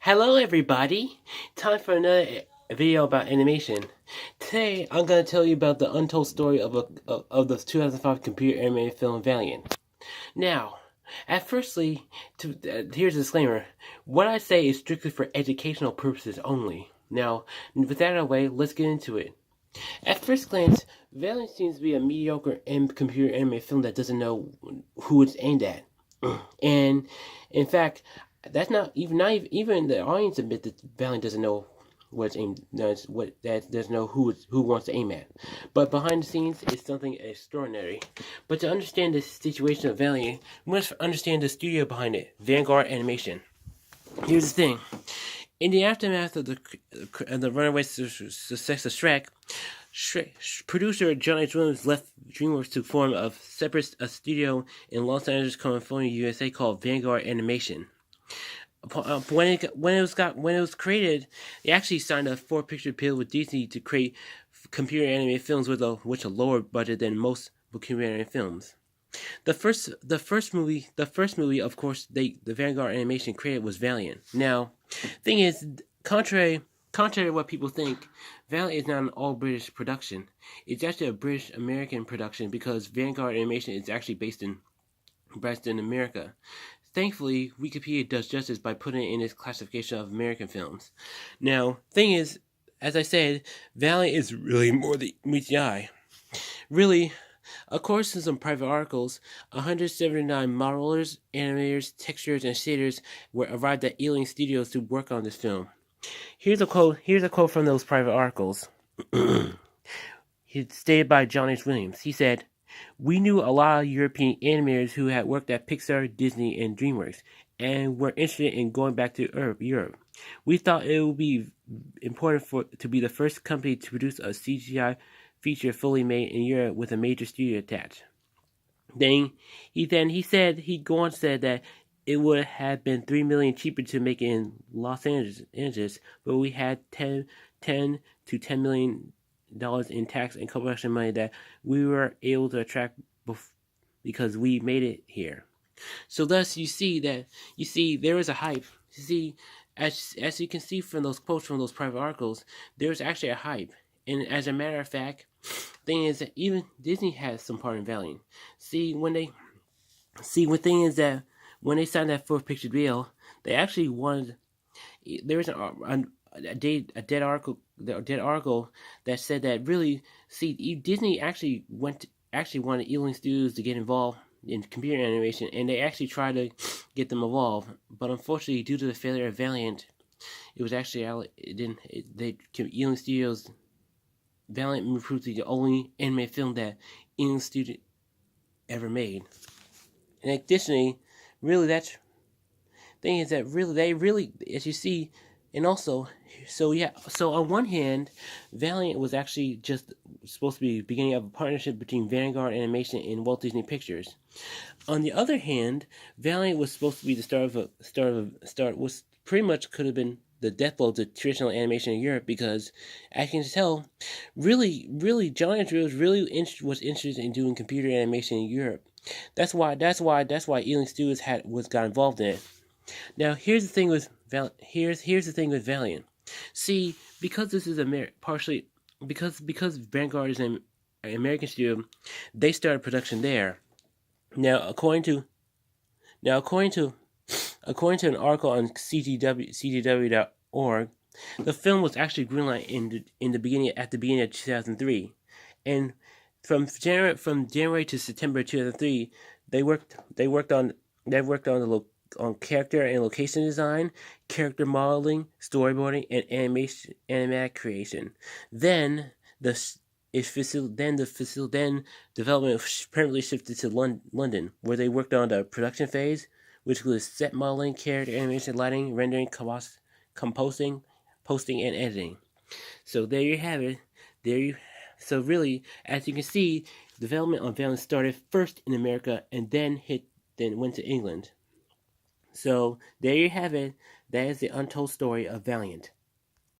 Hello everybody! Time for another video about animation. Today I'm going to tell you about the untold story of the 2005 computer animated film Valiant. Now, here's a disclaimer. What I say is strictly for educational purposes only. Now, with that out of the way, let's get into it. At first glance, Valiant seems to be a mediocre computer animated film that doesn't know who it's aimed at. And in fact, that's not even the audience admit that Valiant doesn't know what's aimed doesn't know who wants to aim at. But behind the scenes is something extraordinary. But to understand the situation of Valiant, we must understand the studio behind it, Vanguard Animation. Here's the thing. In the aftermath of the runaway success of Shrek, producer Johnny Williams left DreamWorks to form a separate studio in Los Angeles, California, USA called Vanguard Animation. When it was created, they actually signed a 4-picture deal with Disney to create computer animated films with a lower budget than most computer animated films. The first movie, of course, the Vanguard Animation created was Valiant. Now, thing is, contrary to what people think, Valiant is not an all-British production. It's actually a British-American production because Vanguard Animation is actually based in America. Thankfully, Wikipedia does justice by putting it in its classification of American films. Now, thing is, as I said, Valiant is really more than meets the eye. Really, according to some private articles, 179 modelers, animators, textures, and shaders arrived at Ealing Studios to work on this film. Here's a quote from those private articles. It's stated by Johnny Williams. He said, "We knew a lot of European animators who had worked at Pixar, Disney, and DreamWorks, and were interested in going back to Europe. We thought it would be important to be the first company to produce a CGI feature fully made in Europe with a major studio attached." Then he said that it would have been $3 million cheaper to make it in Los Angeles, but we had $10 to $10 million in tax and co-production money that we were able to attract because we made it here. So thus you see there is a hype. You see, as you can see from those quotes from those private articles, there's actually a hype. And as a matter of fact, thing is that even Disney has some part in Valiant. When they signed that 4-picture deal, they actually wanted. There was a dead article that said that really, Disney actually wanted Ealing Studios to get involved in computer animation, and they actually tried to get them involved, but unfortunately, due to the failure of Valiant, it was actually Ealing Studios. Valiant proved to be the only animated film that Ealing Studio ever made. And additionally, really they really, as you see, and also, so on one hand, Valiant was actually just supposed to be the beginning of a partnership between Vanguard Animation and Walt Disney Pictures. On the other hand, Valiant was supposed to be the was pretty much could have been the death blow to traditional animation in Europe because, as you can tell, really, Johnny Williams was interested in doing computer animation in Europe. That's why Ealing Studios got involved in it. Now, here's the thing with Valiant. See, because this is because Vanguard is an American studio, they started production there. Now, according to an article on CGW.org, the film was actually greenlighted at the beginning of 2003, and from January to September 2003, they worked on character and location design, character modeling, storyboarding, and animatic creation. Then development permanently shifted to London, where they worked on the production phase, which includes set modeling, character animation, lighting, rendering, composing, posting, and editing. So there you have it. So really, as you can see, development on Valiant started first in America and then went to England. So there you have it. That is the untold story of Valiant.